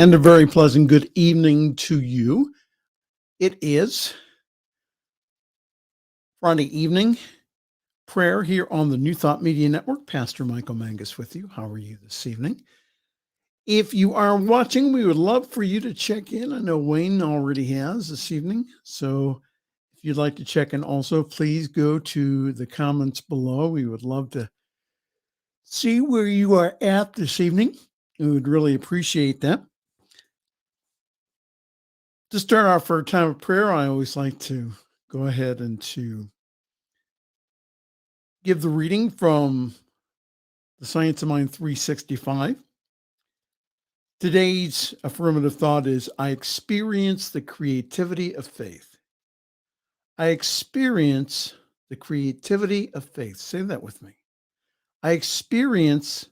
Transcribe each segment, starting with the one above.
And a very pleasant good evening to you. It is Friday evening prayer here on the New Thought Media Network. Pastor Michael Mangus with you. How are you this evening? If you are watching, we would love for you to check in. I know Wayne already has this evening. So if you'd like to check in also, please go to the comments below. We would love to see where you are at this evening. We would really appreciate that. To start off our time of prayer, I always like to go ahead and to give the reading from the Science of Mind 365. Today's affirmative thought is, I experience the creativity of faith. I experience the creativity of faith. Say that with me. I experience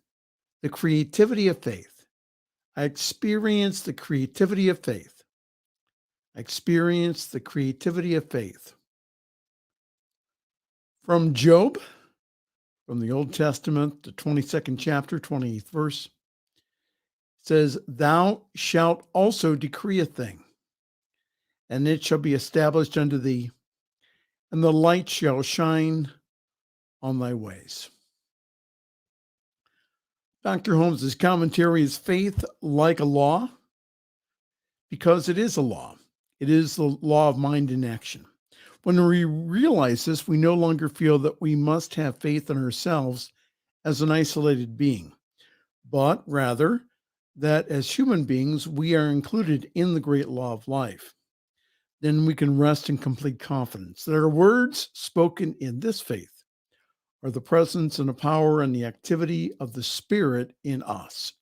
the creativity of faith. I experience the creativity of faith. I experience the creativity of faith. From Job, from the Old Testament, the 22nd chapter, 28th verse, says, Thou shalt also decree a thing, and it shall be established unto thee, and the light shall shine on thy ways. Dr. Holmes's commentary is faith like a law, because it is a law. It is the law of mind in action. When we realize this, we no longer feel that we must have faith in ourselves as an isolated being, but rather that as human beings, we are included in the great law of life. Then we can rest in complete confidence that our words spoken in this faith are the presence and the power and the activity of the Spirit in us.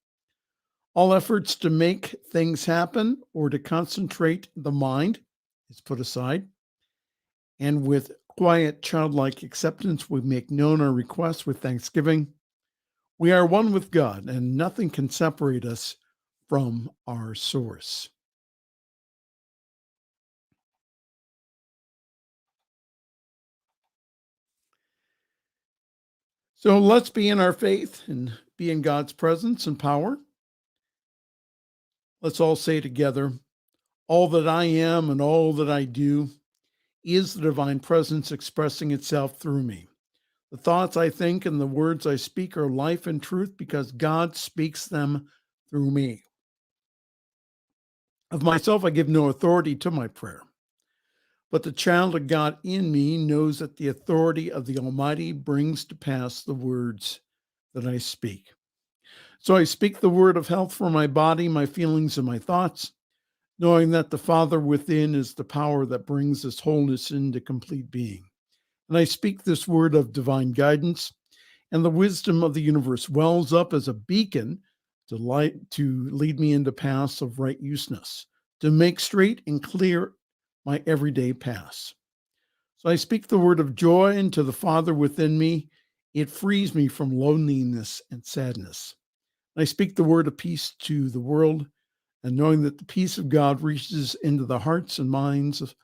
All efforts to make things happen or to concentrate the mind is put aside, and with quiet, childlike acceptance, we make known our requests with thanksgiving. We are one with God, and nothing can separate us from our source. So let's be in our faith and be in God's presence and power. Let's all say together, all that I am and all that I do is the divine presence expressing itself through me. The thoughts I think and the words I speak are life and truth because God speaks them through me. Of myself, I give no authority to my prayer, but the child of God in me knows that the authority of the Almighty brings to pass the words that I speak. So I speak the word of health for my body, my feelings, and my thoughts, knowing that the Father within is the power that brings this wholeness into complete being. And I speak this word of divine guidance, and the wisdom of the universe wells up as a beacon to lead me into paths of right useness, to make straight and clear my everyday paths. So I speak the word of joy into the Father within me. It frees me from loneliness and sadness. I speak the word of peace to the world, and knowing that the peace of God reaches into the hearts and minds of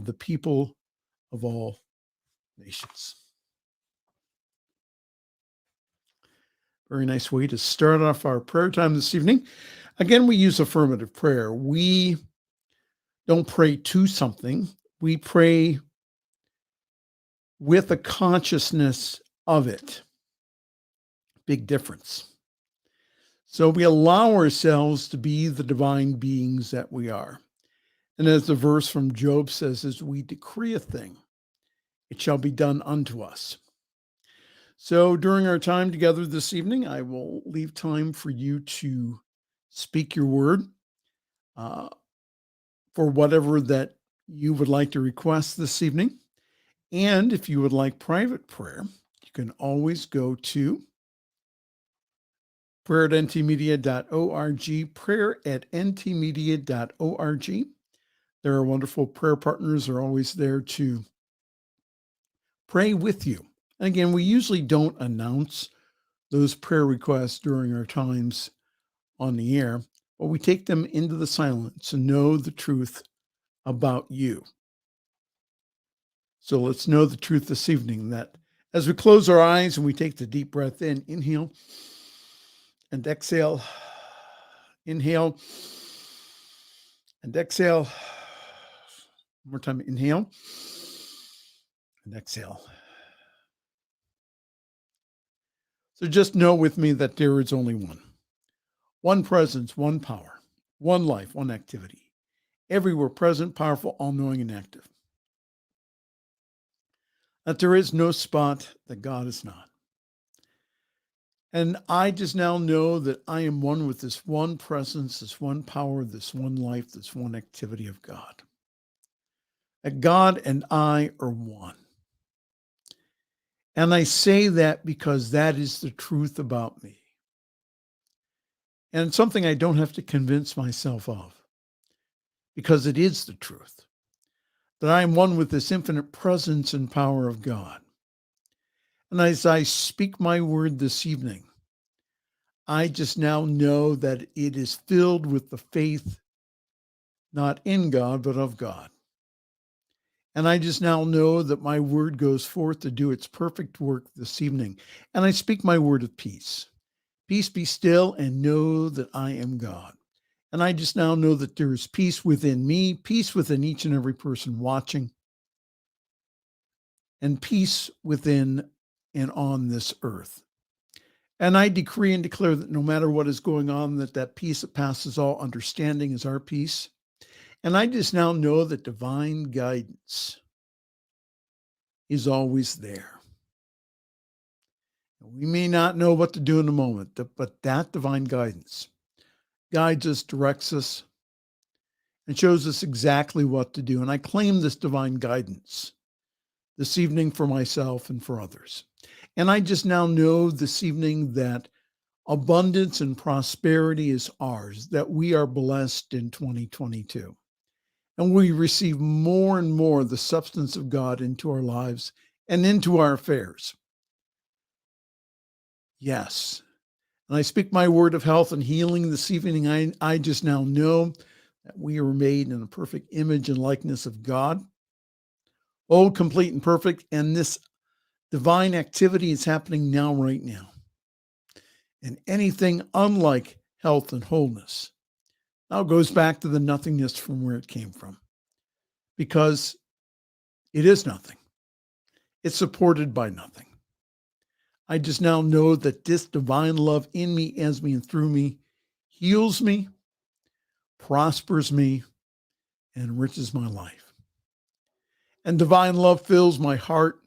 the people of all nations. Very nice way to start off our prayer time this evening. Again, we use affirmative prayer. We don't pray to something. We pray with a consciousness of it. Big difference. So we allow ourselves to be the divine beings that we are. And as the verse from Job says, as we decree a thing, it shall be done unto us. So during our time together this evening, I will leave time for you to speak your word for whatever that you would like to request this evening. And if you would like private prayer, you can always go to prayer@ntmedia.org, prayer@ntmedia.org. There are wonderful prayer partners are always there to pray with you. And again, we usually don't announce those prayer requests during our times on the air, but we take them into the silence to know the truth about you. So let's know the truth this evening, that as we close our eyes and we take the deep breath in, inhale and exhale, inhale and exhale. One more time, inhale and exhale. So just know with me that there is only one presence, one power, one life, one activity, everywhere present, powerful, all-knowing, and active. That there is no spot that God is not. And I just now know that I am one with this one presence, this one power, this one life, this one activity of God. That God and I are one. And I say that because that is the truth about me. And it's something I don't have to convince myself of, because it is the truth. That I am one with this infinite presence and power of God. And as I speak my word this evening, I just now know that it is filled with the faith, not in God, but of God. And I just now know that my word goes forth to do its perfect work this evening. And I speak my word of peace. Peace, be still and know that I am God. And I just now know that there is peace within me, peace within each and every person watching, and peace within and on this earth. And I decree and declare that no matter what is going on, that peace that passes all understanding is our peace. And I just now know that divine guidance is always there. We may not know what to do in the moment, but that divine guidance guides us, directs us, and shows us exactly what to do. And I claim this divine guidance this evening for myself and for others. And I just now know this evening that abundance and prosperity is ours, that we are blessed in 2022. And we receive more and more the substance of God into our lives and into our affairs. Yes. And I speak my word of health and healing this evening. I just now know that we are made in the perfect image and likeness of God. Oh, complete and perfect. And this divine activity is happening now, right now. And anything unlike health and wholeness now goes back to the nothingness from where it came from, because it is nothing. It's supported by nothing. I just now know that this divine love in me, as me, and through me heals me, prospers me, and enriches my life. And divine love fills my heart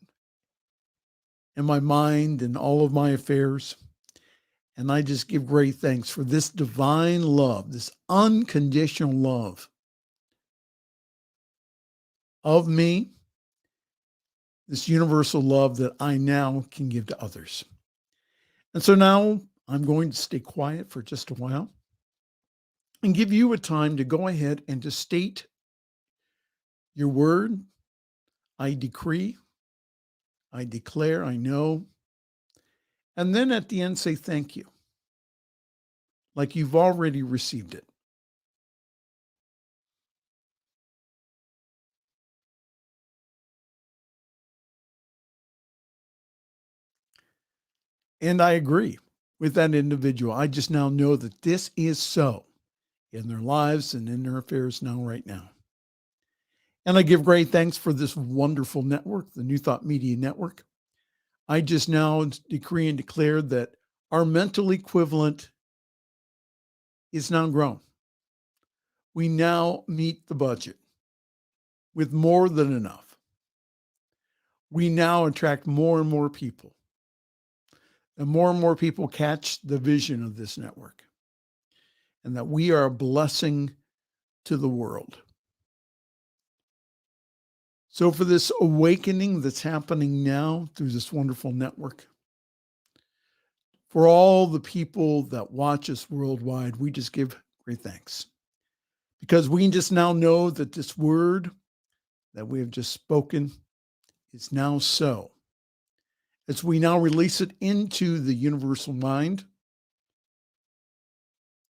and my mind and all of my affairs. And I just give great thanks for this divine love, this unconditional love of me, this universal love that I now can give to others. And so now I'm going to stay quiet for just a while and give you a time to go ahead and to state your word. I decree, I declare, I know. And then at the end, say thank you, like you've already received it. And I agree with that individual. I just now know that this is so in their lives and in their affairs now, right now. And I give great thanks for this wonderful network, the New Thought Media Network. I just now decree and declare that our mental equivalent is now grown. We now meet the budget with more than enough. We now attract more and more people. And more people catch the vision of this network, and that we are a blessing to the world. So for this awakening that's happening now through this wonderful network, for all the people that watch us worldwide, we just give great thanks, because we just now know that this word that we have just spoken is now so. As we now release it into the universal mind,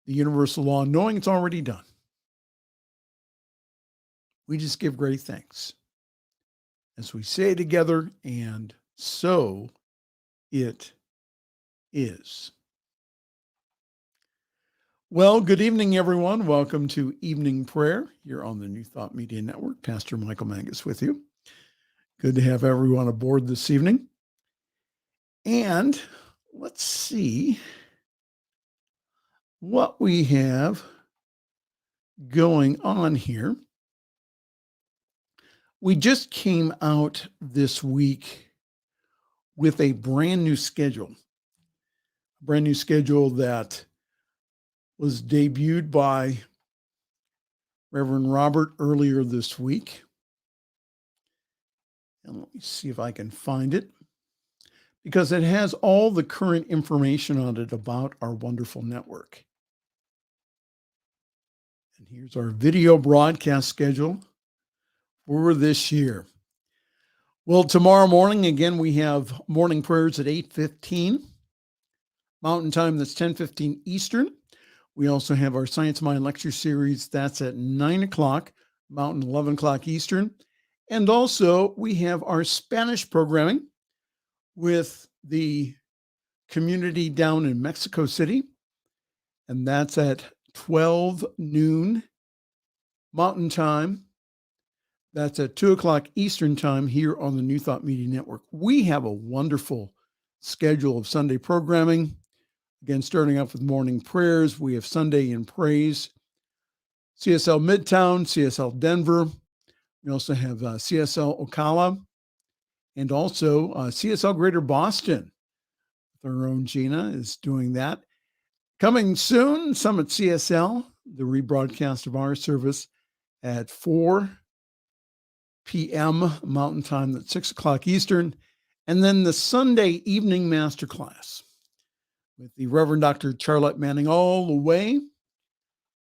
the universal law, knowing it's already done, we just give great thanks as we say together, and so it is. Well, good evening, everyone. Welcome to Evening Prayer here on the New Thought Media Network. Pastor Michael Mangus with you. Good to have everyone aboard this evening. And let's see what we have going on here. We just came out this week with a brand new schedule that was debuted by Reverend Robert earlier this week. And let me see if I can find it, because it has all the current information on it about our wonderful network. And here's our video broadcast schedule for this year. Well, tomorrow morning, again, we have morning prayers at 8:15 Mountain Time. That's 10:15 Eastern. We also have our Science Mind lecture series. That's at 9 o'clock Mountain, 11 o'clock Eastern. And also we have our Spanish programming with the community down in Mexico City. And that's at 12 noon Mountain Time. That's at 2 o'clock Eastern Time here on the New Thought Media Network. We have a wonderful schedule of Sunday programming. Again, starting off with morning prayers, we have Sunday in Praise, CSL Midtown, CSL Denver. We also have CSL Ocala, and also CSL Greater Boston. Our own Gina is doing that. Coming soon, Summit CSL, the rebroadcast of our service at 4 p.m. Mountain Time, that's 6 o'clock Eastern. And then the Sunday evening masterclass with the Reverend Dr. Charlotte Manning, all the way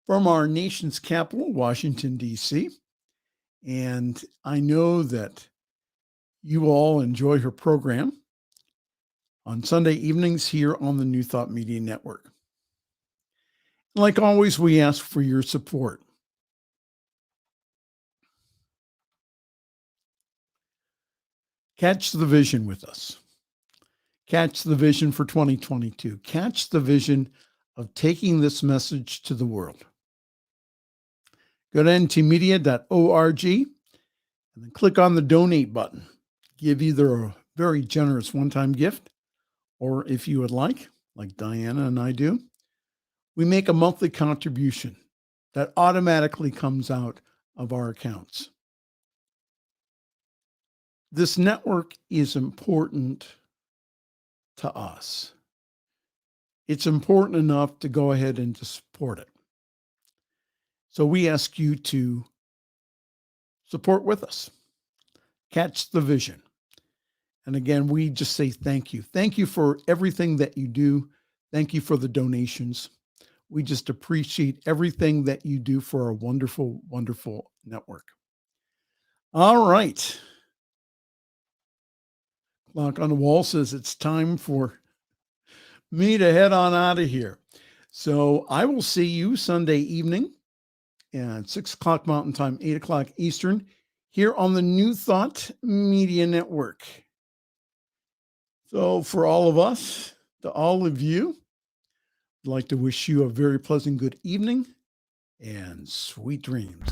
from our nation's capital, Washington, D.C. And I know that you all enjoy her program on Sunday evenings here on the New Thought Media Network. Like always, we ask for your support. Catch the vision with us. Catch the vision for 2022. Catch the vision of taking this message to the world. Go to ntmedia.org and then click on the donate button. Give either a very generous one-time gift, or if you would like Diana and I do, we make a monthly contribution that automatically comes out of our accounts. This network is important to us. It's important enough to go ahead and to support it. So we ask you to support with us. Catch the vision. And again, we just say thank you. Thank you for everything that you do. Thank you for the donations. We just appreciate everything that you do for our wonderful, wonderful network. All right. Clock on the wall says it's time for me to head on out of here. So I will see you Sunday evening at 6 o'clock Mountain Time, 8 o'clock Eastern, here on the New Thought Media Network. So for all of us, to all of you, I'd like to wish you a very pleasant good evening and sweet dreams.